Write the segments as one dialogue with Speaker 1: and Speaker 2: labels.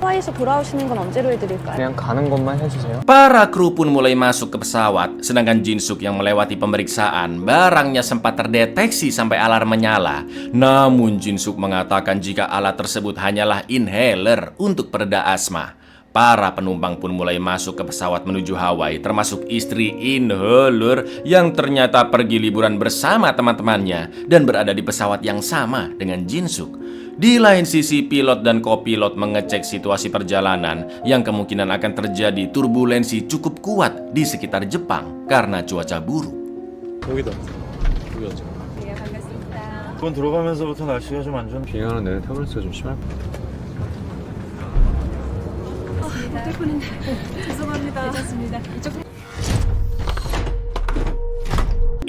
Speaker 1: 하와이에서 돌아오시는 건 언제로 해드릴까요?
Speaker 2: 그냥 가는 것만 해주세요.
Speaker 3: Para kru pun mulai masuk ke pesawat, sedangkan Jin-suk yang melewati pemeriksaan, barangnya sempat terdeteksi sampai alarm menyala. Namun Jin-suk mengatakan jika alat tersebut hanyalah inhaler untuk pereda asma. Para penumpang pun mulai masuk ke pesawat menuju Hawaii, termasuk istri In-ho Lur yang ternyata pergi liburan bersama teman-temannya dan berada di pesawat yang sama dengan Jin-suk. Di lain sisi, pilot dan kopilot mengecek situasi perjalanan yang kemungkinan akan terjadi turbulensi cukup kuat di sekitar Jepang karena cuaca buruk.
Speaker 4: 여기다. 여기다. 이번 들어가면서부터 날씨가 좀 안 좋은.
Speaker 2: 비행하는 내내 터블스가 좀 심할 것 같아.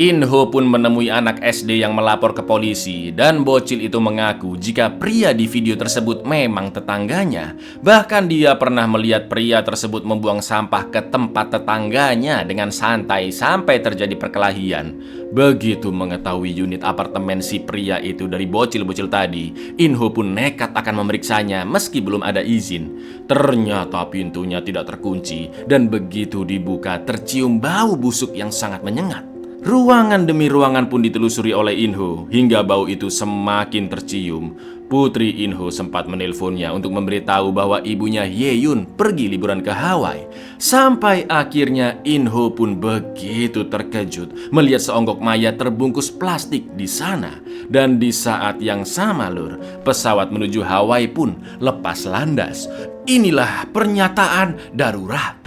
Speaker 3: In-ho pun menemui anak SD yang melapor ke polisi dan bocil itu mengaku jika pria di video tersebut memang tetangganya. Bahkan dia pernah melihat pria tersebut membuang sampah ke tempat tetangganya dengan santai sampai terjadi perkelahian. Begitu mengetahui unit apartemen si pria itu dari bocil-bocil tadi, In-ho pun nekat akan memeriksanya meski belum ada izin. Ternyata pintunya tidak terkunci dan begitu dibuka tercium bau busuk yang sangat menyengat. Ruangan demi ruangan pun ditelusuri oleh In-ho hingga bau itu semakin tercium. Putri In-ho sempat menelponnya untuk memberitahu bahwa ibunya Ye-yun pergi liburan ke Hawaii. Sampai akhirnya In-ho pun begitu terkejut melihat seonggok mayat terbungkus plastik di sana. Dan di saat yang sama Lur, pesawat menuju Hawaii pun lepas landas. Inilah pernyataan darurat.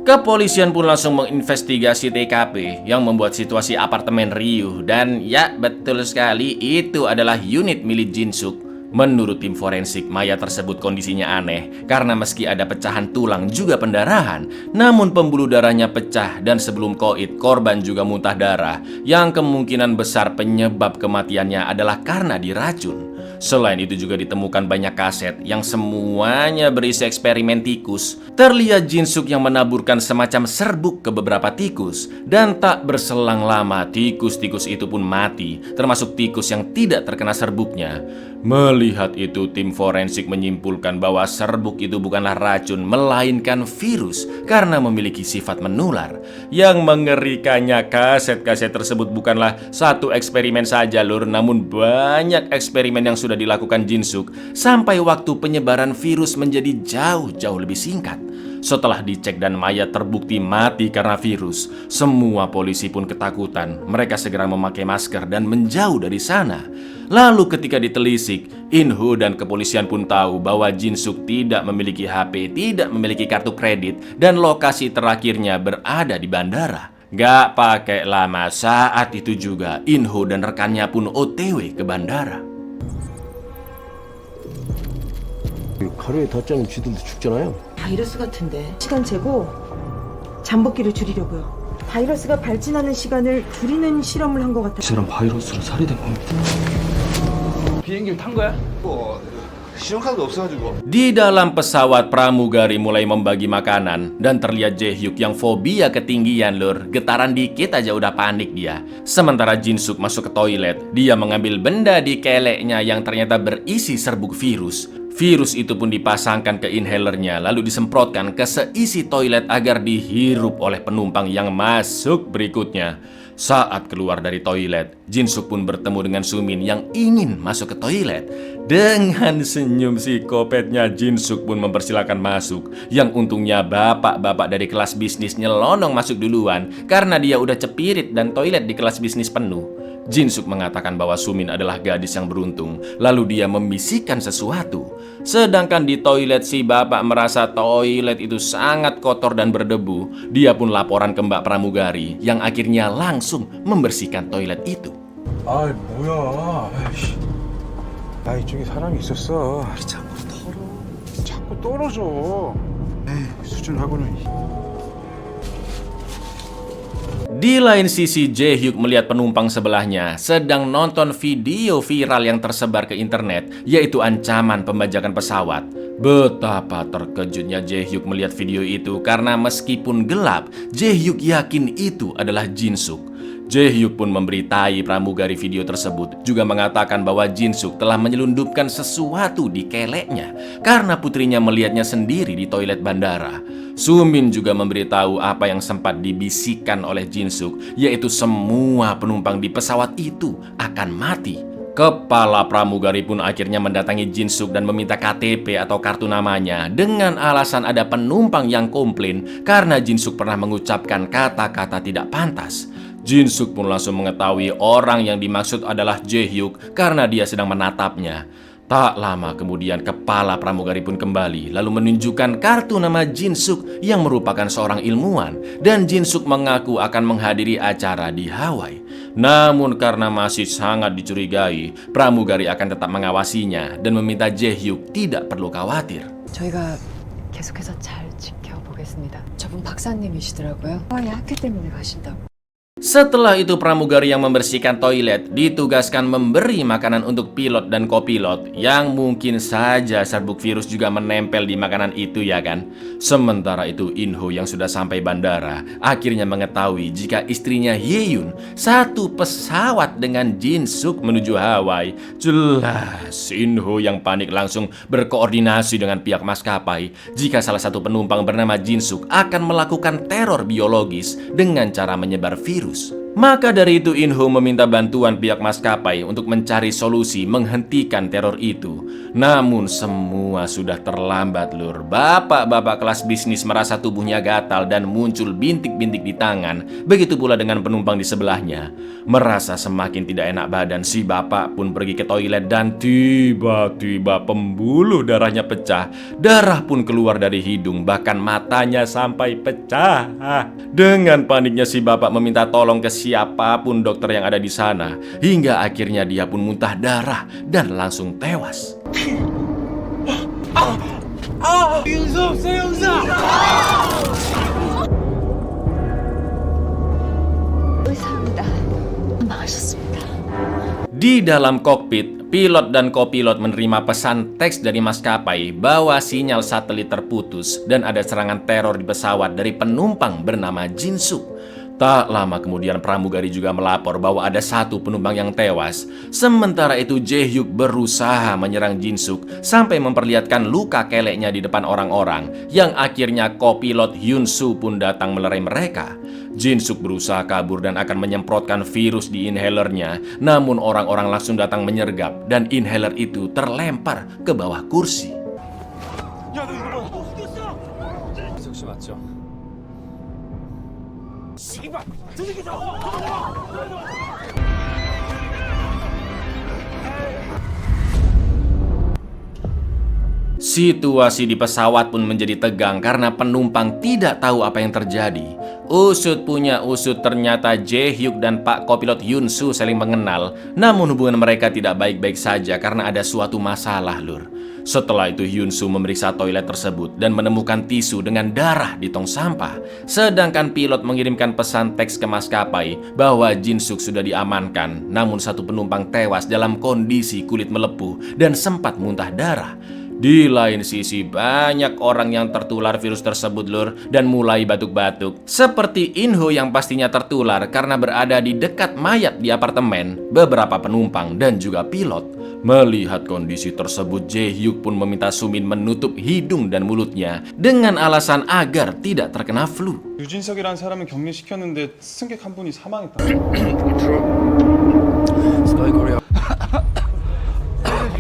Speaker 3: Kepolisian pun langsung menginvestigasi TKP yang membuat situasi apartemen riuh. Dan ya betul sekali, itu adalah unit milik Jin-suk. Menurut tim forensik, mayat tersebut kondisinya aneh karena meski ada pecahan tulang juga pendarahan, namun pembuluh darahnya pecah dan sebelum koit korban juga muntah darah yang kemungkinan besar penyebab kematiannya adalah karena diracun. Selain itu juga ditemukan banyak kaset yang semuanya berisi eksperimen tikus. Terlihat Jin-suk yang menaburkan semacam serbuk ke beberapa tikus dan tak berselang lama tikus-tikus itu pun mati, termasuk tikus yang tidak terkena serbuknya. Melihat itu, tim forensik menyimpulkan bahwa serbuk itu bukanlah racun, melainkan virus karena memiliki sifat menular. Yang mengerikannya, kaset-kaset tersebut bukanlah satu eksperimen saja Lur, namun banyak eksperimen yang sudah dilakukan Jin-suk sampai waktu penyebaran virus menjadi jauh-jauh lebih singkat. Setelah dicek dan mayat terbukti mati karena virus, semua polisi pun ketakutan. Mereka segera memakai masker dan menjauh dari sana. Lalu ketika ditelisik, In-ho dan kepolisian pun tahu bahwa Jin-suk tidak memiliki HP, tidak memiliki kartu kredit, dan lokasi terakhirnya berada di bandara. Gak pakai lama, saat itu juga In-ho dan rekannya pun OTW ke bandara.
Speaker 4: 하루에 닷자면 쥐들도 죽잖아요.
Speaker 5: 바이러스 같은데 시간 재고 잠복기를 줄이려고요. 바이러스가 발진하는 시간을 줄이는 실험을 한 것 같아요.
Speaker 2: 이 사람 바이러스로 살해된 겁니다.
Speaker 6: 비행기를 탄 거야? 신용카드가 없어가지고.
Speaker 3: Di dalam pesawat pramugari mulai membagi makanan dan terlihat Jae-hyuk yang fobia ketinggian Lur. Getaran dikit aja udah panik dia. Sementara Jin-suk masuk ke toilet, dia mengambil benda di keleknya yang ternyata berisi serbuk virus. Virus itu pun dipasangkan ke inhalernya lalu disemprotkan ke seisi toilet agar dihirup oleh penumpang yang masuk berikutnya. Saat keluar dari toilet, Jin-suk pun bertemu dengan Sumin yang ingin masuk ke toilet. Dengan senyum psikopatnya, Jin-suk pun mempersilakan masuk. Yang untungnya bapak-bapak dari kelas bisnis nyelonong masuk duluan karena dia udah cepirit dan toilet di kelas bisnis penuh. Jin-suk mengatakan bahwa Sumin adalah gadis yang beruntung. Lalu dia membisikkan sesuatu. Sedangkan di toilet si bapak merasa toilet itu sangat kotor dan berdebu. Dia pun laporan ke Mbak Pramugari yang akhirnya langsung membersihkan toilet itu.
Speaker 7: 아이 뭐야 아이씨 나 이쪽에 사람이 있었어 자꾸 털어 자꾸 떨어져 에이 수준하고는
Speaker 3: Di lain sisi, Jae-hyuk melihat penumpang sebelahnya sedang nonton video viral yang tersebar ke internet, yaitu ancaman pembajakan pesawat. Betapa terkejutnya Jae-hyuk melihat video itu karena meskipun gelap, Jae-hyuk yakin itu adalah Jin-suk. Jae-hyuk pun memberitai pramugari video tersebut, juga mengatakan bahwa Jin-suk telah menyelundupkan sesuatu di keleknya karena putrinya melihatnya sendiri di toilet bandara. Sumin juga memberitahu apa yang sempat dibisikkan oleh Jin-suk, yaitu semua penumpang di pesawat itu akan mati. Kepala pramugari pun akhirnya mendatangi Jin-suk dan meminta KTP atau kartu namanya dengan alasan ada penumpang yang komplain karena Jin-suk pernah mengucapkan kata-kata tidak pantas. Jin-suk pun langsung mengetahui orang yang dimaksud adalah Jae-hyuk karena dia sedang menatapnya. Tak lama kemudian kepala pramugari pun kembali lalu menunjukkan kartu nama Jin-suk yang merupakan seorang ilmuwan, dan Jin-suk mengaku akan menghadiri acara di Hawaii. Namun karena masih sangat dicurigai, pramugari akan tetap mengawasinya dan meminta Jae-hyuk tidak perlu khawatir.
Speaker 8: 저희가 계속해서 잘 지켜보겠습니다. 저분 박사님이시더라고요. 하와이 학회 때문에 가신다고.
Speaker 3: Setelah itu pramugari yang membersihkan toilet ditugaskan memberi makanan untuk pilot dan kopilot yang mungkin saja serbuk virus juga menempel di makanan itu, ya kan? Sementara itu In-ho yang sudah sampai bandara akhirnya mengetahui jika istrinya Hye-yun satu pesawat dengan Jin-suk menuju Hawaii. Jelas In-ho yang panik langsung berkoordinasi dengan pihak maskapai jika salah satu penumpang bernama Jin-suk akan melakukan teror biologis dengan cara menyebar virus. Maka dari itu In-ho meminta bantuan pihak maskapai untuk mencari solusi menghentikan teror itu. Namun semua sudah terlambat, lur. Bapak-bapak kelas bisnis merasa tubuhnya gatal dan muncul bintik-bintik di tangan. Begitu pula dengan penumpang di sebelahnya. Merasa semakin tidak enak badan, si bapak pun pergi ke toilet dan tiba-tiba pembuluh darahnya pecah. Darah pun keluar dari hidung, bahkan matanya sampai pecah. Dengan paniknya si bapak meminta tolong ke siapapun dokter yang ada di sana, hingga akhirnya dia pun muntah darah dan langsung tewas. Di dalam kokpit, pilot dan kopilot menerima pesan teks dari maskapai bahwa sinyal satelit terputus dan ada serangan teror di pesawat dari penumpang bernama Jin-suk. Tak lama kemudian pramugari juga melapor bahwa ada satu penumpang yang tewas. Sementara itu Jae-hyuk berusaha menyerang Jin-suk sampai memperlihatkan luka keleknya di depan orang-orang, yang akhirnya kopilot Hyun-soo pun datang melerai mereka. Jin-suk berusaha kabur dan akan menyemprotkan virus di inhalernya, namun orang-orang langsung datang menyergap dan inhaler itu terlempar ke bawah kursi. Situasi di pesawat pun menjadi tegang karena penumpang tidak tahu apa yang terjadi. Usut punya usut, ternyata Jae-hyuk dan Pak Kopilot Hyun-soo saling mengenal, namun hubungan mereka tidak baik-baik saja karena ada suatu masalah, lur. Setelah itu Hyun-soo memeriksa toilet tersebut dan menemukan tisu dengan darah di tong sampah. Sedangkan pilot mengirimkan pesan teks ke maskapai bahwa Jin-suk sudah diamankan, namun satu penumpang tewas dalam kondisi kulit melepuh dan sempat muntah darah. Di lain sisi, banyak orang yang tertular virus tersebut, lur, dan mulai batuk-batuk. Seperti In-ho yang pastinya tertular karena berada di dekat mayat di apartemen, beberapa penumpang, dan juga pilot. Melihat kondisi tersebut, Jae-hyuk pun meminta Sumin menutup hidung dan mulutnya dengan alasan agar tidak terkena flu.
Speaker 9: 유진석이라는 사람을 격리시켰는데 승객 한 분이 사망했다.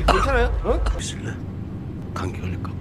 Speaker 6: 괜찮아요? 어? 있을래? 감기 걸릴까 봐.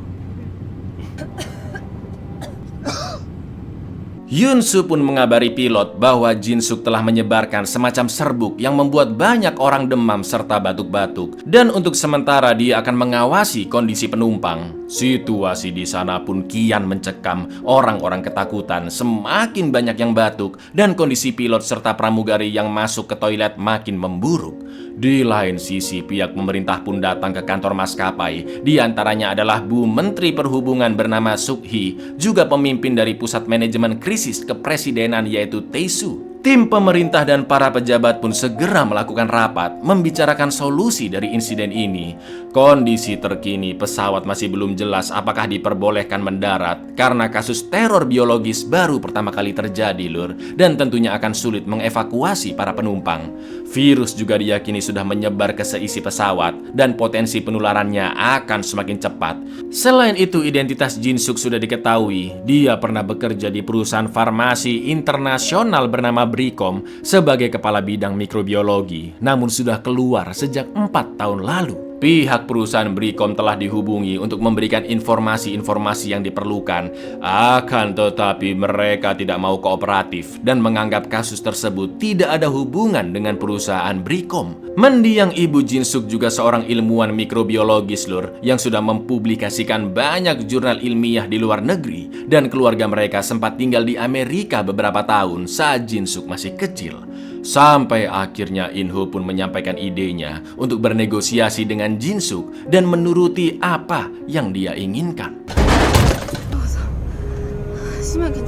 Speaker 3: Hyun-soo pun mengabari pilot bahwa Jin-suk telah menyebarkan semacam serbuk yang membuat banyak orang demam serta batuk-batuk, dan untuk sementara dia akan mengawasi kondisi penumpang. Situasi di sana pun kian mencekam, orang-orang ketakutan, semakin banyak yang batuk, dan kondisi pilot serta pramugari yang masuk ke toilet makin memburuk. Di lain sisi, pihak pemerintah pun datang ke kantor maskapai. Di antaranya adalah Bu Menteri Perhubungan bernama Suk-hee, juga pemimpin dari Pusat Manajemen Krisis Kepresidenan yaitu Tae-soo. Tim pemerintah dan para pejabat pun segera melakukan rapat membicarakan solusi dari insiden ini. Kondisi terkini pesawat masih belum jelas apakah diperbolehkan mendarat karena kasus teror biologis baru pertama kali terjadi, Lur, dan tentunya akan sulit mengevakuasi para penumpang. Virus juga diyakini sudah menyebar ke seisi pesawat dan potensi penularannya akan semakin cepat. Selain itu, identitas Jin Suk sudah diketahui. Dia pernah bekerja di perusahaan farmasi internasional bernama Bricom sebagai kepala bidang mikrobiologi, namun sudah keluar sejak 4 tahun lalu. Pihak perusahaan Bricom telah dihubungi untuk memberikan informasi-informasi yang diperlukan. Akan tetapi mereka tidak mau kooperatif dan menganggap kasus tersebut tidak ada hubungan dengan perusahaan Bricom. Mendiang ibu Jin Suk juga seorang ilmuwan mikrobiologis, Lur, yang sudah mempublikasikan banyak jurnal ilmiah di luar negeri, dan keluarga mereka sempat tinggal di Amerika beberapa tahun saat Jin Suk masih kecil. Sampai akhirnya In-ho pun menyampaikan idenya untuk bernegosiasi dengan Jin Suk dan menuruti apa yang dia inginkan.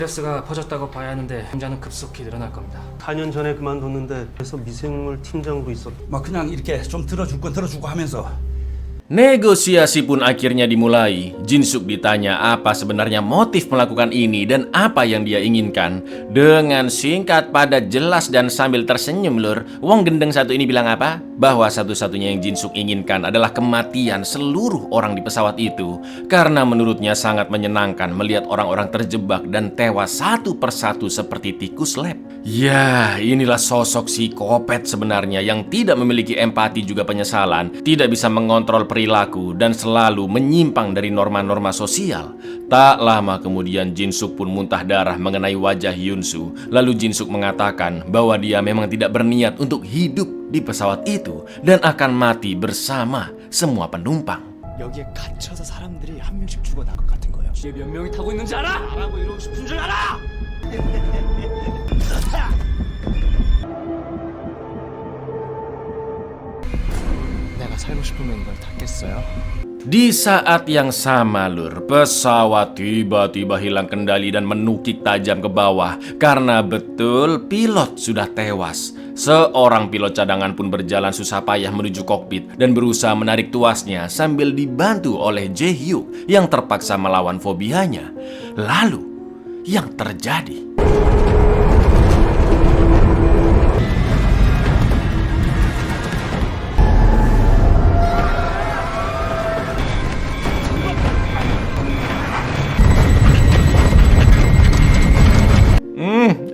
Speaker 2: 바이러스가 퍼졌다고 봐야 하는데 환자는 급속히 늘어날 겁니다.
Speaker 6: 4년 전에 그만뒀는데 그래서 미생물 팀장으로 있었.
Speaker 7: 막 그냥 이렇게 좀 들어줄 건 들어주고 하면서
Speaker 3: Negosiasi pun akhirnya dimulai. Jin Suk ditanya apa sebenarnya motif melakukan ini dan apa yang dia inginkan. Dengan singkat, padat, jelas, dan sambil tersenyum, Lur, wong gendeng satu ini bilang apa? Bahwa satu-satunya yang Jin Suk inginkan adalah kematian seluruh orang di pesawat itu. Karena menurutnya sangat menyenangkan melihat orang-orang terjebak dan tewas satu persatu seperti tikus lab. Ya, inilah sosok psikopat sebenarnya yang tidak memiliki empati juga penyesalan, tidak bisa mengontrol perilaku, dan selalu menyimpang dari norma-norma sosial. Tak lama kemudian Jin Suk pun muntah darah mengenai wajah Hyun Soo. Lalu Jin Suk mengatakan bahwa dia memang tidak berniat untuk hidup di pesawat itu dan akan mati bersama semua penumpang.
Speaker 2: 여기에 갇혀서 사람들이 한 명씩 죽어날 것 같은 거예요. 뒤에 몇 명이 타고 있는지 알아? 알아고 이러고 싶은 줄 알아? 내가 살고 싶으면 이걸 닫겠어요?
Speaker 3: Di saat yang sama, Lur, pesawat tiba-tiba hilang kendali dan menukik tajam ke bawah karena betul pilot sudah tewas. Seorang pilot cadangan pun berjalan susah payah menuju kokpit dan berusaha menarik tuasnya sambil dibantu oleh Jae Hyuk yang terpaksa melawan fobianya. Lalu, yang terjadi?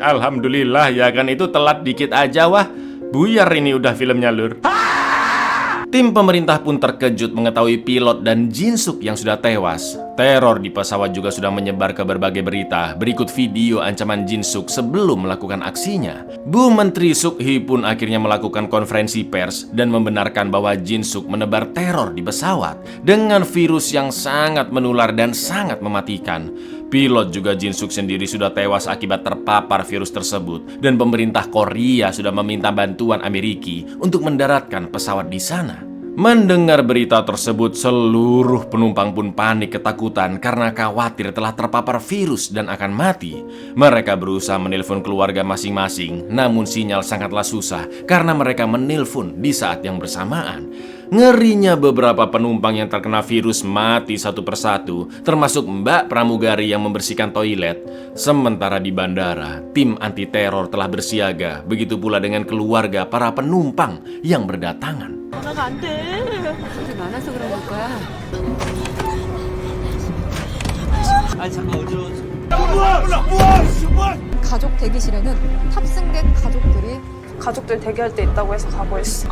Speaker 3: Alhamdulillah ya kan, itu telat dikit aja wah. Buyar ini udah filmnya, Lur. Tim pemerintah pun terkejut mengetahui pilot dan Jin Suk yang sudah tewas. Teror di pesawat juga sudah menyebar ke berbagai berita. Berikut video ancaman Jin Suk sebelum melakukan aksinya. Bu Menteri Suk Hee pun akhirnya melakukan konferensi pers dan membenarkan bahwa Jin Suk menebar teror di pesawat dengan virus yang sangat menular dan sangat mematikan. Pilot juga Jin Suk sendiri sudah tewas akibat terpapar virus tersebut, dan pemerintah Korea sudah meminta bantuan Amerika untuk mendaratkan pesawat di sana. Mendengar berita tersebut, seluruh penumpang pun panik ketakutan karena khawatir telah terpapar virus dan akan mati. Mereka berusaha menelpon keluarga masing-masing, namun sinyal sangatlah susah karena mereka menelpon di saat yang bersamaan. Ngerinya beberapa penumpang yang terkena virus mati satu persatu, termasuk Mbak Pramugari yang membersihkan toilet. Sementara di bandara, tim anti-teror telah bersiaga, begitu pula dengan keluarga para penumpang yang berdatangan.
Speaker 8: 일이 많아서 그런 걸 거야.
Speaker 10: 가족 대기실에는 탑승객 가족들 대기할 때 있다고 해서 가고 있어.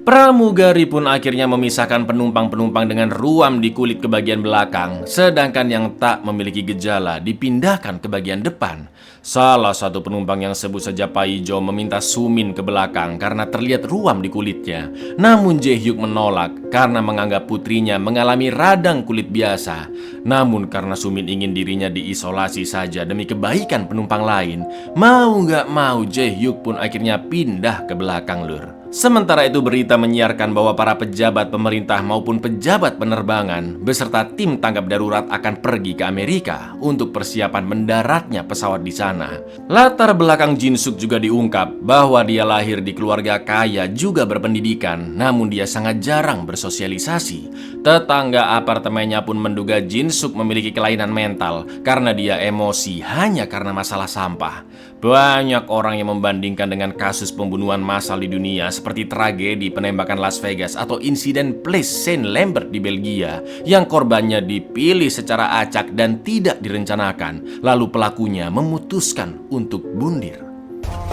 Speaker 3: Pramugari pun akhirnya memisahkan penumpang-penumpang dengan ruam di kulit ke bagian belakang, sedangkan yang tak memiliki gejala dipindahkan ke bagian depan. Salah satu penumpang yang sebut saja Paijo meminta Sumin ke belakang karena terlihat ruam di kulitnya. Namun Jae Hyuk menolak karena menganggap putrinya mengalami radang kulit biasa. Namun karena Sumin ingin dirinya diisolasi saja demi kebaikan penumpang lain, mau nggak mau Jae Hyuk pun akhirnya pindah ke belakang, Lur. Sementara itu berita menyiarkan bahwa para pejabat pemerintah maupun pejabat penerbangan beserta tim tanggap darurat akan pergi ke Amerika untuk persiapan mendaratnya pesawat di sana. Latar belakang Jin Suk juga diungkap bahwa dia lahir di keluarga kaya juga berpendidikan, namun dia sangat jarang bersosialisasi. Tetangga apartemennya pun menduga Jin Suk memiliki kelainan mental karena dia emosi hanya karena masalah sampah. Banyak orang yang membandingkan dengan kasus pembunuhan massal di dunia seperti tragedi penembakan Las Vegas atau insiden Place Saint Lambert di Belgia yang korbannya dipilih secara acak dan tidak direncanakan, lalu pelakunya memutuskan untuk bundir.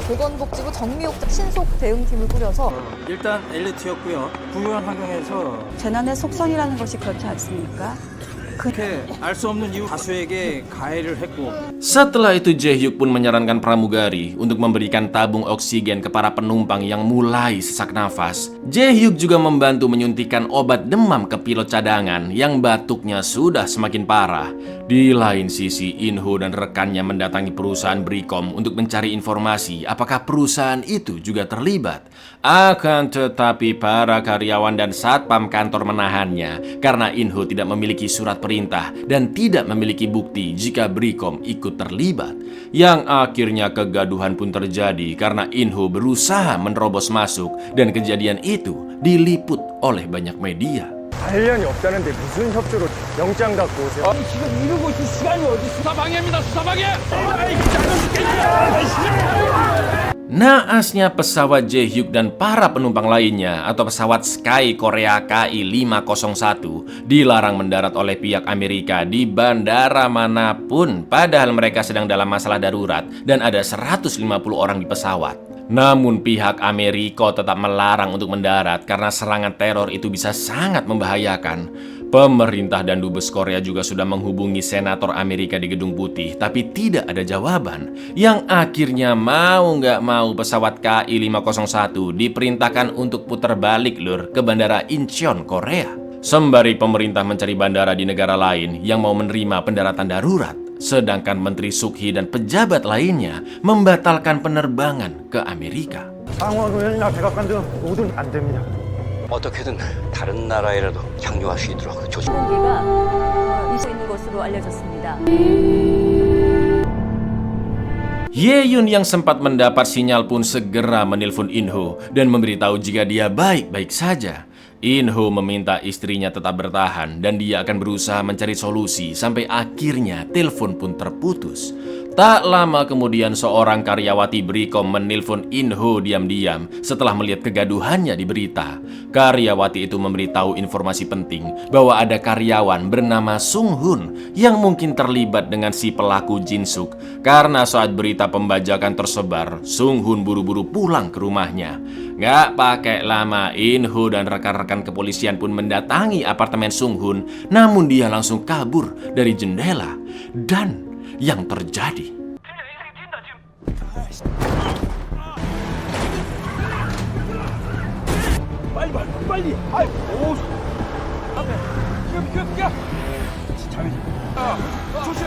Speaker 10: 보건복지부 정미옥 신속 대응팀을 꾸려서
Speaker 6: 일단 엘리트였고요. 부유한 환경에서
Speaker 1: 재난의 속성이라는 것이 그렇지 않습니까?
Speaker 6: 그렇게 알 수 없는 이유 다수에게 가해를 했고
Speaker 3: Setelah itu Jae-hyuk pun menyarankan pramugari untuk memberikan tabung oksigen ke para penumpang yang mulai sesak nafas. Jae-hyuk juga membantu menyuntikkan obat demam ke pilot cadangan yang batuknya sudah semakin parah. Di lain sisi, In-ho dan rekannya mendatangi perusahaan Bricom untuk mencari informasi apakah perusahaan itu juga terlibat. Akan tetapi para karyawan dan satpam kantor menahannya karena In-ho tidak memiliki surat perintah dan tidak memiliki bukti jika Bricom ikut terlibat. Yang akhirnya kegaduhan pun terjadi karena In-ho berusaha menerobos masuk dan kejadian itu diliput oleh banyak media.
Speaker 2: 관련이 없다는데 무슨 협조로 영장 갖고 오세요?
Speaker 6: 지금 이러고 있을 시간이 어디 수사방해입니다. 수사방해!
Speaker 3: Naasnya pesawat Jae-hyuk dan para penumpang lainnya atau pesawat Sky Korea KI-501 dilarang mendarat oleh pihak Amerika di bandara manapun padahal mereka sedang dalam masalah darurat dan ada 150 orang di pesawat. Namun pihak Amerika tetap melarang untuk mendarat karena serangan teror itu bisa sangat membahayakan. Pemerintah dan Dubes Korea juga sudah menghubungi Senator Amerika di Gedung Putih, tapi tidak ada jawaban. Yang akhirnya mau nggak mau pesawat KI-501 diperintahkan untuk putar balik lur ke Bandara Incheon, Korea. Sembari pemerintah mencari bandara di negara lain yang mau menerima pendaratan darurat, sedangkan Menteri Suk-hee dan pejabat lainnya membatalkan penerbangan ke Amerika.
Speaker 2: 상원의원이나 백악관도 모두 안 됩니다.
Speaker 6: 어떻게든 다른 나라에라도 향유할 수 있도록 조치.
Speaker 1: 공기가 있어 있는 것으로 알려졌습니다.
Speaker 3: Ye-yun yang sempat mendapat sinyal pun segera menelpon In-ho dan memberitahu jika dia baik-baik saja. In-ho meminta istrinya tetap bertahan dan dia akan berusaha mencari solusi sampai akhirnya telepon pun terputus. Tak lama kemudian seorang karyawati Bricom menelpon In-ho diam-diam setelah melihat kegaduhannya di berita. Karyawati itu memberitahu informasi penting bahwa ada karyawan bernama Sung-hun yang mungkin terlibat dengan si pelaku Jin Suk. Karena saat berita pembajakan tersebar, Sung-hun buru-buru pulang ke rumahnya. Gak pakai lama, In-ho dan rekan-rekan kepolisian pun mendatangi apartemen Sung-hun, namun dia langsung kabur dari jendela. Dan yang terjadi,
Speaker 6: 빨리. 아이, 오. 앞에. 비켜. 조심.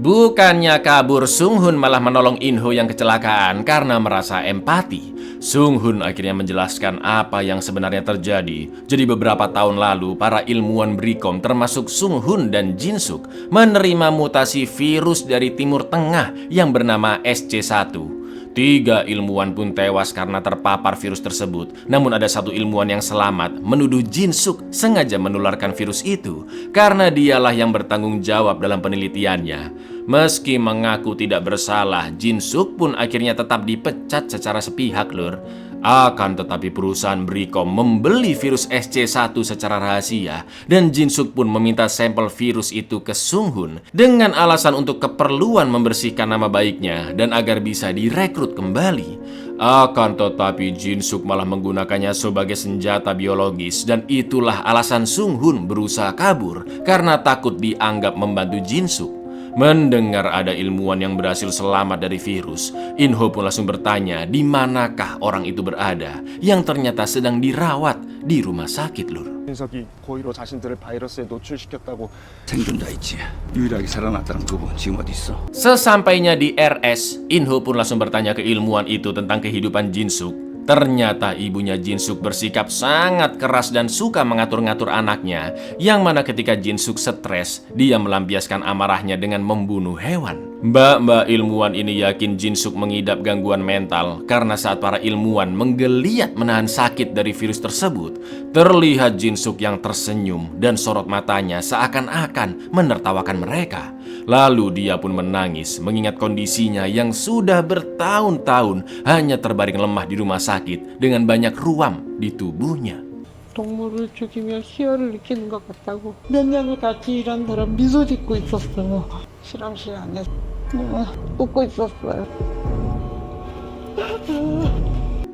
Speaker 3: bukannya kabur, Sung-hun malah menolong In-ho yang kecelakaan karena merasa empati. Sung-hun akhirnya menjelaskan apa yang sebenarnya terjadi. Jadi beberapa tahun lalu, para ilmuwan Bricom termasuk Sung-hun dan Jin Suk menerima mutasi virus dari Timur Tengah yang bernama SC1. 3 ilmuwan pun tewas karena terpapar virus tersebut. Namun ada 1 ilmuwan yang selamat menuduh Jin Suk sengaja menularkan virus itu karena dialah yang bertanggung jawab dalam penelitiannya. Meski mengaku tidak bersalah, Jin Suk pun akhirnya tetap dipecat secara sepihak lur. Akan tetapi perusahaan Bricom membeli virus SC1 secara rahasia dan Jin Suk pun meminta sampel virus itu ke Sung-hun dengan alasan untuk keperluan membersihkan nama baiknya dan agar bisa direkrut kembali. Akan tetapi Jin Suk malah menggunakannya sebagai senjata biologis dan itulah alasan Sung-hun berusaha kabur karena takut dianggap membantu Jin Suk. Mendengar ada ilmuwan yang berhasil selamat dari virus, In-ho pun langsung bertanya di manakah orang itu berada yang ternyata sedang dirawat di rumah sakit, Lur.
Speaker 6: 윤석이 고의로 자신들을 바이러스에 노출시켰다고.
Speaker 11: 생존자 있지. 유일하게 살아났다는 그분 지금 어디 있어?
Speaker 3: Sesampainya di RS, Inho pun langsung bertanya ke ilmuwan itu tentang kehidupan Jin-suk. Ternyata ibunya Jin-suk bersikap sangat keras dan suka mengatur-ngatur anaknya, yang mana ketika Jin-suk stres, dia melampiaskan amarahnya dengan membunuh hewan. Mbak-mbak ilmuwan ini yakin Jin-suk mengidap gangguan mental karena saat para ilmuwan menggeliat menahan sakit dari virus tersebut, terlihat Jin-suk yang tersenyum dan sorot matanya seakan-akan menertawakan mereka. Lalu dia pun menangis mengingat kondisinya yang sudah bertahun-tahun hanya terbaring lemah di rumah sakit dengan banyak ruam di tubuhnya.
Speaker 12: 동물을 죽이며 희열을 느끼는 것 같다고. 몇 년을 같이 일한 사람 미소 짓고 있었어요. 실험실 안에서 웃고 있었어요.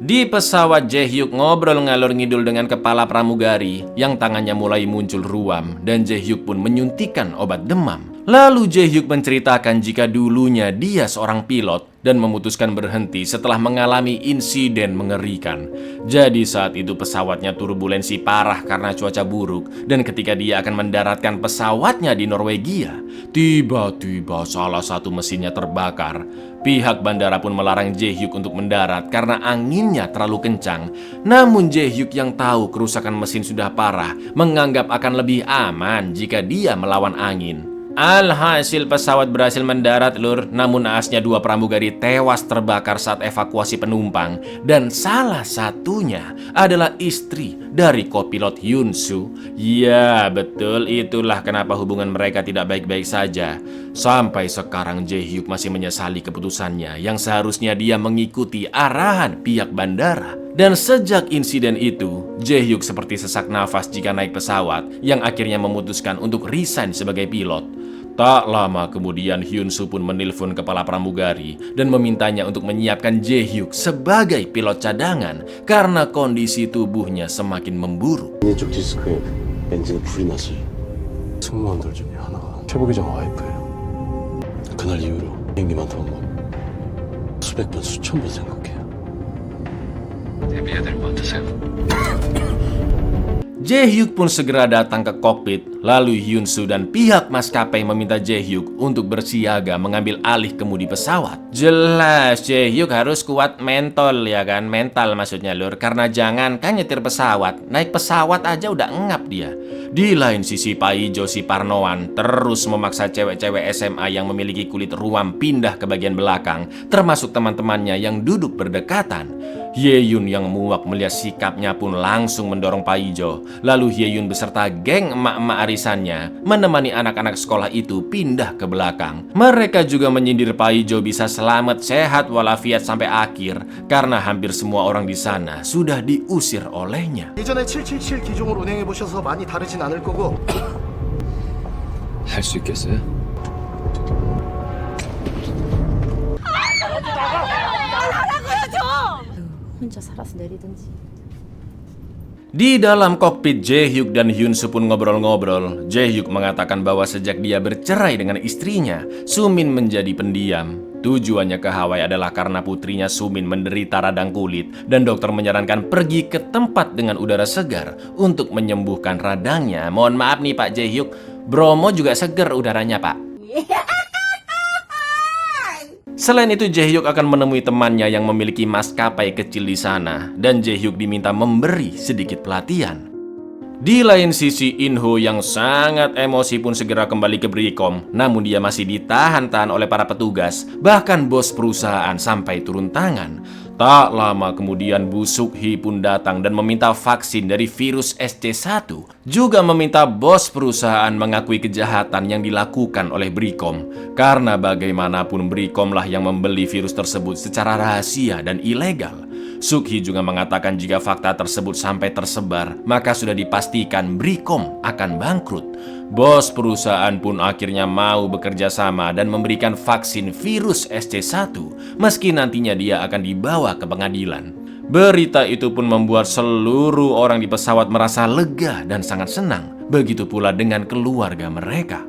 Speaker 3: Di pesawat, Jae-hyuk ngobrol ngalor ngidul dengan kepala pramugari yang tangannya mulai muncul ruam dan Jae-hyuk pun menyuntikkan obat demam. Lalu Jae-hyuk menceritakan jika dulunya dia seorang pilot dan memutuskan berhenti setelah mengalami insiden mengerikan. Jadi saat itu pesawatnya turbulensi parah karena cuaca buruk, dan ketika dia akan mendaratkan pesawatnya di Norwegia, tiba-tiba salah satu mesinnya terbakar. Pihak bandara pun melarang Jae-hyuk untuk mendarat karena anginnya terlalu kencang. Namun Jae-hyuk yang tahu kerusakan mesin sudah parah menganggap akan lebih aman jika dia melawan angin. Alhasil pesawat berhasil mendarat, Lur. Namun naasnya dua pramugari tewas terbakar saat evakuasi penumpang, dan salah satunya adalah istri dari kopilot Hyun-soo. Ya, betul, itulah kenapa hubungan mereka tidak baik-baik saja. Sampai sekarang Jae-hyuk masih menyesali keputusannya yang seharusnya dia mengikuti arahan pihak bandara. Dan sejak insiden itu, Jae-hyuk seperti sesak nafas jika naik pesawat, yang akhirnya memutuskan untuk resign sebagai pilot. Tak lama kemudian Hyun-soo pun menelpon kepala pramugari dan memintanya untuk menyiapkan Jae-hyuk sebagai pilot cadangan karena kondisi tubuhnya semakin memburuk.
Speaker 13: 왼쪽 디스크에 엔진에 불이 났어요. 승무원들 중에 하나가 최부기장 와이프예요. 그날 이후로 비행기만 타면 수백 번, 수천 번 생각해요. 대비해야 될 것 같으세요?
Speaker 3: Jae-hyuk pun segera datang ke kokpit. Lalu Hyun-soo dan pihak maskapai meminta Jae-hyuk untuk bersiaga mengambil alih kemudi pesawat. Jelas Jae-hyuk harus kuat mental, ya kan? Mental maksudnya, Lur. Karena jangan kan nyetir pesawat, naik pesawat aja udah ngap dia. Di lain sisi, Pak Ijo si Parnoan terus memaksa cewek-cewek SMA yang memiliki kulit ruam pindah ke bagian belakang, termasuk teman-temannya yang duduk berdekatan. Hye-yun yang muak melihat sikapnya pun langsung mendorong Pak Ijo. Lalu Hye-yun beserta geng emak-emak arisannya menemani anak-anak sekolah itu pindah ke belakang. Mereka juga menyindir Pak Ijo bisa selamat sehat walafiat sampai akhir karena hampir semua orang di sana sudah diusir olehnya.
Speaker 6: 예전에 777 기종을 운행해 보셔서 많이 다르진 않을 거고.
Speaker 11: 할 수 있겠어요?
Speaker 1: 혼자 살아서 내리든지.
Speaker 3: Di dalam kokpit, Jae-hyuk dan Hyun-soo pun ngobrol-ngobrol. Jae-hyuk mengatakan bahwa sejak dia bercerai dengan istrinya, Sumin menjadi pendiam. Tujuannya ke Hawaii adalah karena putrinya Sumin menderita radang kulit dan dokter menyarankan pergi ke tempat dengan udara segar untuk menyembuhkan radangnya. Mohon maaf nih Pak Jae-hyuk, Bromo juga seger udaranya, Pak. Selain itu, Jae-hyuk akan menemui temannya yang memiliki maskapai kecil di sana, dan Jae-hyuk diminta memberi sedikit pelatihan. Di lain sisi, Inho yang sangat emosi pun segera kembali ke Brikom, namun dia masih ditahan-tahan oleh para petugas, bahkan bos perusahaan sampai turun tangan. Tak lama kemudian Bu Suk-hee pun datang dan meminta vaksin dari virus SC1, juga meminta bos perusahaan mengakui kejahatan yang dilakukan oleh Brikom, karena bagaimanapun Brikom lah yang membeli virus tersebut secara rahasia dan ilegal. Suk-hee juga mengatakan jika fakta tersebut sampai tersebar, maka sudah dipastikan Brikom akan bangkrut. Bos perusahaan pun akhirnya mau bekerja sama dan memberikan vaksin virus SC1, meski nantinya dia akan dibawa ke pengadilan. Berita itu pun membuat seluruh orang di pesawat merasa lega dan sangat senang. Begitu pula dengan keluarga mereka.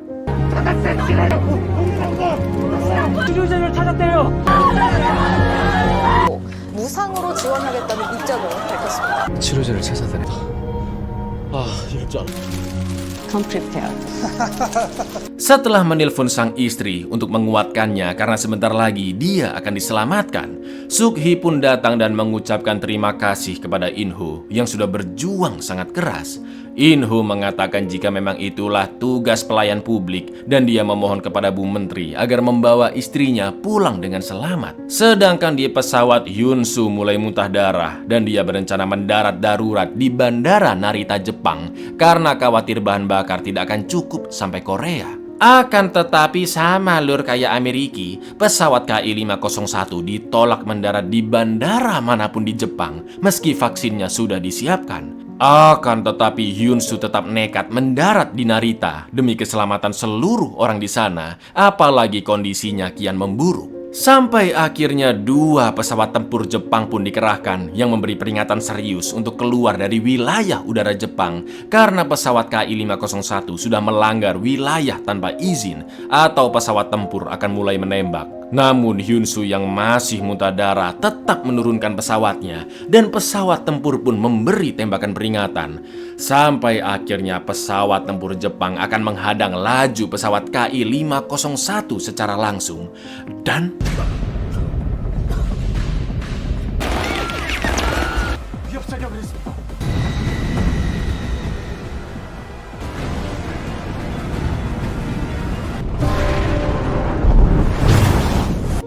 Speaker 10: 무상으로 지원하겠다는 입장을 밝혔습니다.
Speaker 11: 치료제를 찾아다니
Speaker 1: Come prepared.
Speaker 3: Setelah menelpon sang istri untuk menguatkannya karena sebentar lagi dia akan diselamatkan, Suk-hee pun datang dan mengucapkan terima kasih kepada In-ho yang sudah berjuang sangat keras. In-ho mengatakan jika memang itulah tugas pelayan publik dan dia memohon kepada Bu Menteri agar membawa istrinya pulang dengan selamat. Sedangkan di pesawat, Hyun-soo mulai muntah darah dan dia berencana mendarat darurat di Bandara Narita, Jepang karena khawatir bahan bakar tidak akan cukup sampai Korea. Akan tetapi sama lur kayak Amerika, pesawat KI-501 ditolak mendarat di bandara manapun di Jepang meski vaksinnya sudah disiapkan. Akan tetapi Hyun-soo tetap nekat mendarat di Narita demi keselamatan seluruh orang di sana, apalagi kondisinya kian memburuk. Sampai akhirnya 2 pesawat tempur Jepang pun dikerahkan yang memberi peringatan serius untuk keluar dari wilayah udara Jepang karena pesawat KI-501 sudah melanggar wilayah tanpa izin atau pesawat tempur akan mulai menembak. Namun Hyun-soo yang masih muntah darah tetap menurunkan pesawatnya dan pesawat tempur pun memberi tembakan peringatan. Sampai akhirnya pesawat tempur Jepang akan menghadang laju pesawat KI-501 secara langsung. Dan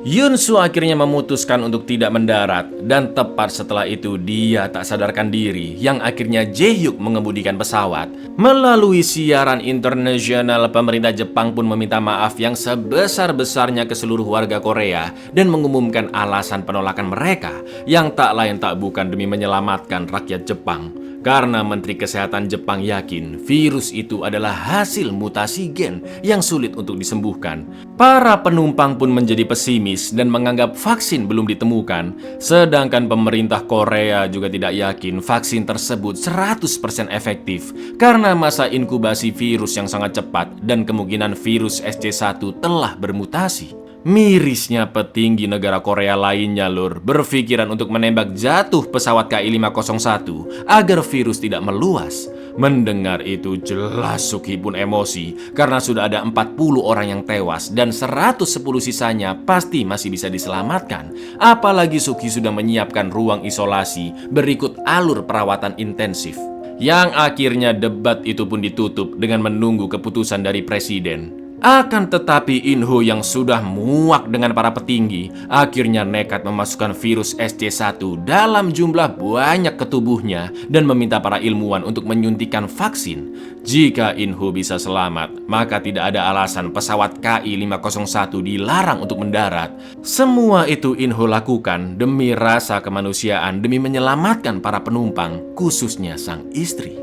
Speaker 3: Hyun-soo akhirnya memutuskan untuk tidak mendarat dan tepat setelah itu dia tak sadarkan diri yang akhirnya Jae-hyuk mengemudikan pesawat. Melalui siaran internasional, pemerintah Jepang pun meminta maaf yang sebesar-besarnya ke seluruh warga Korea dan mengumumkan alasan penolakan mereka yang tak lain tak bukan demi menyelamatkan rakyat Jepang. Karena Menteri Kesehatan Jepang yakin virus itu adalah hasil mutasi gen yang sulit untuk disembuhkan. Para penumpang pun menjadi pesimis dan menganggap vaksin belum ditemukan. Sedangkan pemerintah Korea juga tidak yakin vaksin tersebut 100% efektif karena masa inkubasi virus yang sangat cepat dan kemungkinan virus SC1 telah bermutasi. Mirisnya petinggi negara Korea lainnya lur berpikiran untuk menembak jatuh pesawat KI-501 agar virus tidak meluas. Mendengar itu jelas Suk-hee pun emosi karena sudah ada 40 orang yang tewas dan 110 sisanya pasti masih bisa diselamatkan. Apalagi Suk-hee sudah menyiapkan ruang isolasi berikut alur perawatan intensif. Yang akhirnya debat itu pun ditutup dengan menunggu keputusan dari presiden. Akan tetapi In-ho yang sudah muak dengan para petinggi akhirnya nekat memasukkan virus SC1 dalam jumlah banyak ke tubuhnya dan meminta para ilmuwan untuk menyuntikkan vaksin. Jika In-ho bisa selamat, maka tidak ada alasan pesawat KI-501 dilarang untuk mendarat. Semua itu In-ho lakukan demi rasa kemanusiaan, demi menyelamatkan para penumpang, khususnya sang istri.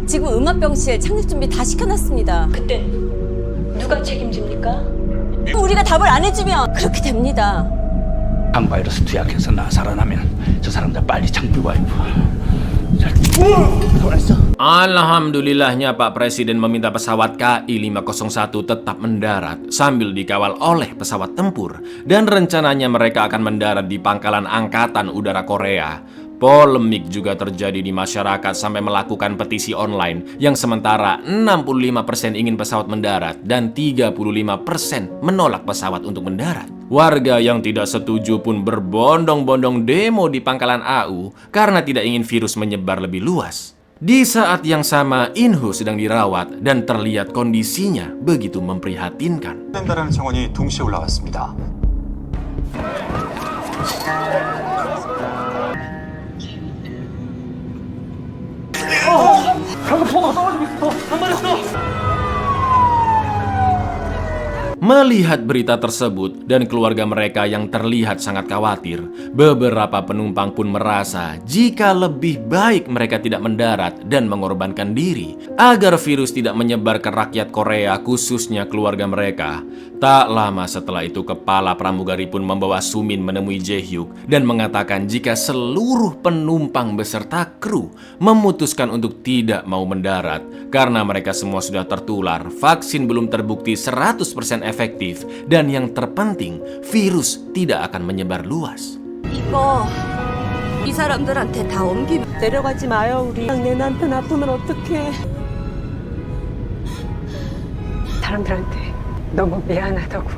Speaker 1: 지금 음압병실에 착륙 준비 다 시켜놨습니다. 그때 누가 책임집니까? 우리가 답을 안 해주면 그렇게 됩니다.
Speaker 11: 항바이러스 투약해서 나 살아나면 저 사람들 빨리 창불 와이프.
Speaker 3: Alhamdulillahnya Pak Presiden meminta pesawat KI-501 tetap mendarat sambil dikawal oleh pesawat tempur dan rencananya mereka akan mendarat di pangkalan Angkatan Udara Korea. Polemik juga terjadi di masyarakat sampai melakukan petisi online yang sementara 65% ingin pesawat mendarat dan 35% menolak pesawat untuk mendarat. Warga yang tidak setuju pun berbondong-bondong demo di pangkalan AU karena tidak ingin virus menyebar lebih luas. Di saat yang sama, In-ho sedang dirawat dan terlihat kondisinya begitu memprihatinkan.
Speaker 14: 된다라는 청원이 동시에 올라왔습니다.
Speaker 3: Melihat berita tersebut dan keluarga mereka yang terlihat sangat khawatir, beberapa penumpang pun merasa jika lebih baik mereka tidak mendarat dan mengorbankan diri agar virus tidak menyebar ke rakyat Korea, khususnya keluarga mereka. Tak lama setelah itu, kepala pramugari pun membawa Sumin menemui Jae-hyuk dan mengatakan jika seluruh penumpang beserta kru memutuskan untuk tidak mau mendarat karena mereka semua sudah tertular, vaksin belum terbukti 100% efektif, dan yang terpenting, virus tidak akan menyebar luas.
Speaker 1: 이거 이 사람들한테 다 옮기면
Speaker 5: 내려가지 마요, 우리. 내 남편 아프면 어떡해.
Speaker 8: 사람들한테 너무 미안하다고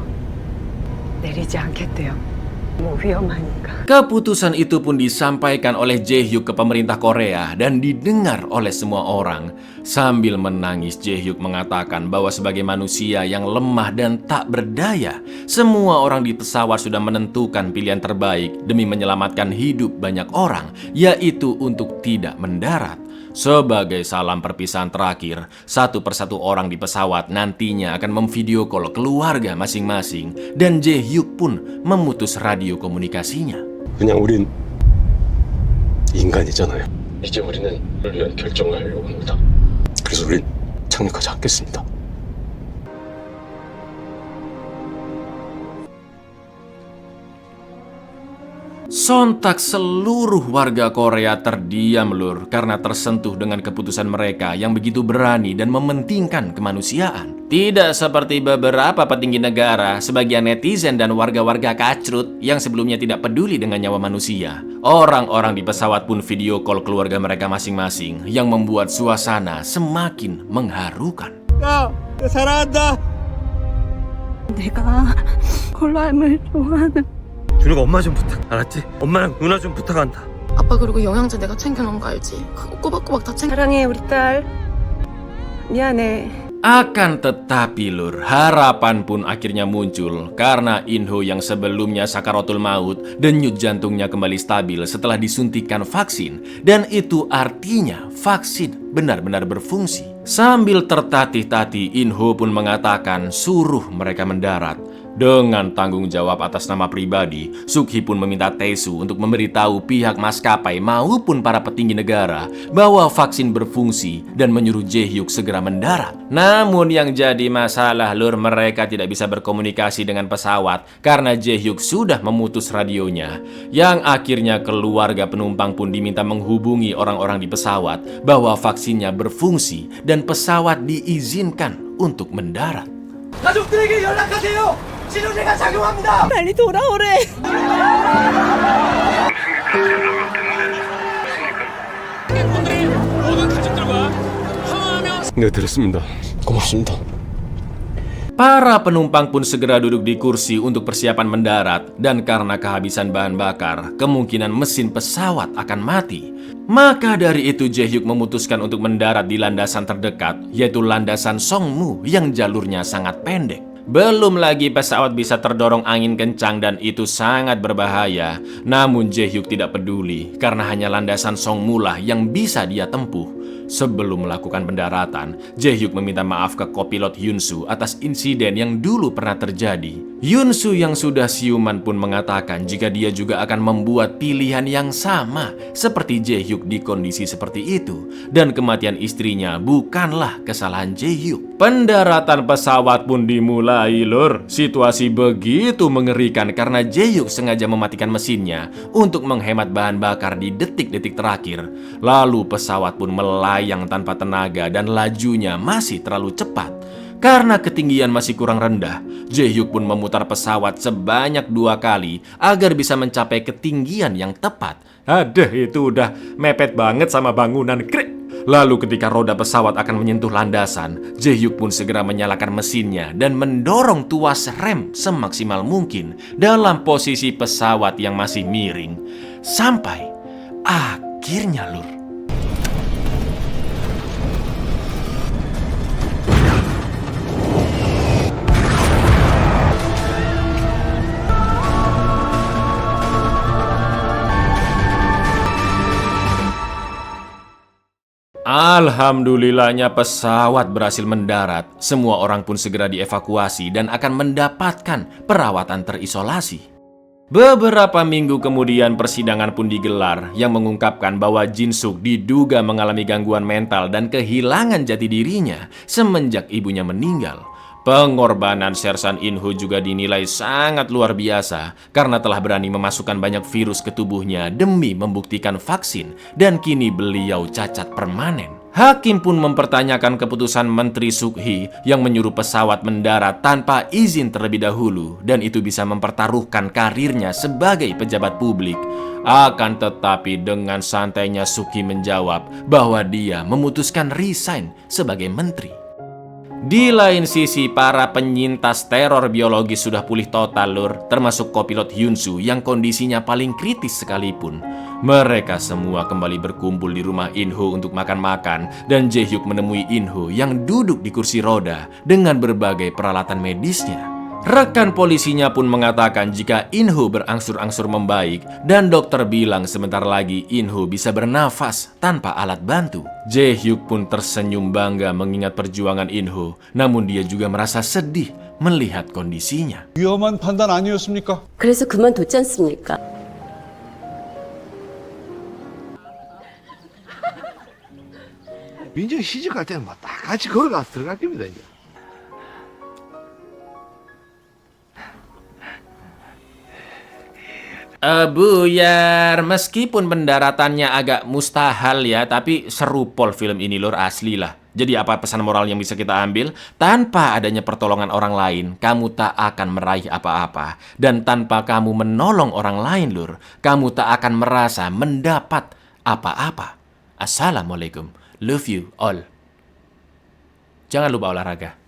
Speaker 8: 내리지 않겠대요. 너무 위험하니까.
Speaker 3: Keputusan itu pun disampaikan oleh Jae-hyuk ke pemerintah Korea dan didengar oleh semua orang. Sambil menangis, Jae-hyuk mengatakan bahwa sebagai manusia yang lemah dan tak berdaya, semua orang di pesawat sudah menentukan pilihan terbaik demi menyelamatkan hidup banyak orang, yaitu untuk tidak mendarat. Sebagai salam perpisahan terakhir, satu persatu orang di pesawat nantinya akan memvideo call keluarga masing-masing dan Jae-hyuk pun memutus radio komunikasinya.
Speaker 13: 그냥 우린 인간이잖아요. 이제 우리는 를 위한 결정을 하려고 합니다. 그래서 우린 착륙하지 않겠습니다.
Speaker 3: Sontak seluruh warga Korea terdiam lur karena tersentuh dengan keputusan mereka yang begitu berani dan mementingkan kemanusiaan. Tidak seperti beberapa petinggi negara, sebagian netizen dan warga-warga kacrut yang sebelumnya tidak peduli dengan nyawa manusia. Orang-orang di pesawat pun video call keluarga mereka masing-masing yang membuat suasana semakin mengharukan.
Speaker 6: 야, 내 사랑한다.
Speaker 1: 내가 콜라임을 좋아하는
Speaker 6: 준우가 엄마 좀 부탁, 알았지? 엄마랑 누나 좀 부탁한다.
Speaker 10: 아빠 그리고 영양제 내가 챙겨놓은 거 알지? 그거 꼬박꼬박 다 챙겨.
Speaker 5: 사랑해, 우리 딸. 미안해.
Speaker 3: Akan tetapi lur, harapan pun akhirnya muncul karena Inho yang sebelumnya sakaratul maut, denyut jantungnya kembali stabil setelah disuntikan vaksin. Dan itu artinya vaksin benar-benar berfungsi. Sambil tertatih-tatih, Inho pun mengatakan suruh mereka mendarat. Dengan tanggung jawab atas nama pribadi, Suk-hee pun meminta Tae-soo untuk memberitahu pihak maskapai maupun para petinggi negara bahwa vaksin berfungsi dan menyuruh Jae-hyuk segera mendarat. Namun yang jadi masalah lur, mereka tidak bisa berkomunikasi dengan pesawat karena Jae-hyuk sudah memutus radionya. Yang akhirnya keluarga penumpang pun diminta menghubungi orang-orang di pesawat bahwa vaksinnya berfungsi dan pesawat diizinkan untuk mendarat.
Speaker 6: 가족들에게 연락하세요. 치료제가 작용합니다.
Speaker 1: 빨리 돌아오래.
Speaker 13: 네, 들었습니다. 고맙습니다.
Speaker 3: Para penumpang pun segera duduk di kursi untuk persiapan mendarat dan karena kehabisan bahan bakar, kemungkinan mesin pesawat akan mati. Maka dari itu Jae-hyuk memutuskan untuk mendarat di landasan terdekat, yaitu landasan Songmu yang jalurnya sangat pendek. Belum lagi pesawat bisa terdorong angin kencang dan itu sangat berbahaya. Namun Jae-hyuk tidak peduli karena hanya landasan Songmu lah yang bisa dia tempuh. Sebelum melakukan pendaratan, Jae-hyuk meminta maaf ke kopilot Hyun-soo atas insiden yang dulu pernah terjadi. Hyun-soo yang sudah siuman pun mengatakan jika dia juga akan membuat pilihan yang sama seperti Jae-hyuk di kondisi seperti itu. Dan kematian istrinya bukanlah kesalahan Jae-hyuk. Pendaratan pesawat pun dimulai lur. Situasi begitu mengerikan karena Jae-hyuk sengaja mematikan mesinnya untuk menghemat bahan bakar di detik-detik terakhir. Lalu pesawat pun melayang tanpa tenaga dan lajunya masih terlalu cepat. Karena ketinggian masih kurang rendah, Jae-hyuk pun memutar pesawat sebanyak 2 kali agar bisa mencapai ketinggian yang tepat. Aduh, itu udah mepet banget sama bangunan. Krik! Lalu ketika roda pesawat akan menyentuh landasan, Jae-hyuk pun segera menyalakan mesinnya dan mendorong tuas rem semaksimal mungkin dalam posisi pesawat yang masih miring. Sampai akhirnya lur. Alhamdulillahnya pesawat berhasil mendarat. Semua orang pun segera dievakuasi dan akan mendapatkan perawatan terisolasi. Beberapa minggu kemudian persidangan pun digelar yang mengungkapkan bahwa Jin-suk diduga mengalami gangguan mental dan kehilangan jati dirinya semenjak ibunya meninggal. Pengorbanan Sersan Inho juga dinilai sangat luar biasa karena telah berani memasukkan banyak virus ke tubuhnya demi membuktikan vaksin dan kini beliau cacat permanen. Hakim pun mempertanyakan keputusan Menteri Sukhi yang menyuruh pesawat mendarat tanpa izin terlebih dahulu dan itu bisa mempertaruhkan karirnya sebagai pejabat publik. Akan tetapi dengan santainya Sukhi menjawab bahwa dia memutuskan resign sebagai menteri. Di lain sisi, para penyintas teror biologis sudah pulih total lur, termasuk kopilot Hyunsu yang kondisinya paling kritis sekalipun. Mereka semua kembali berkumpul di rumah In-ho untuk makan-makan dan Jae-hyuk menemui In-ho yang duduk di kursi roda dengan berbagai peralatan medisnya. Rekan polisinya pun mengatakan jika In-ho berangsur-angsur membaik dan dokter bilang sebentar lagi In-ho bisa bernafas tanpa alat bantu. Jae-hyuk pun tersenyum bangga mengingat perjuangan In-ho, namun dia juga merasa sedih melihat kondisinya.
Speaker 9: 위험한 판단 아니었습니까?
Speaker 1: 그래서 그만뒀지 않습니까?
Speaker 6: 민정이 시집갈 때는 막 다 같이 걸어가서 들어갈 겁니다, 이제.
Speaker 3: Buyar, meskipun pendaratannya agak mustahil ya, tapi seru pol film ini lur, asli lah. Jadi apa pesan moral yang bisa kita ambil? Tanpa adanya pertolongan orang lain, kamu tak akan meraih apa-apa. Dan tanpa kamu menolong orang lain lur, kamu tak akan merasa mendapat apa-apa. Assalamualaikum. Love you all. Jangan lupa olahraga.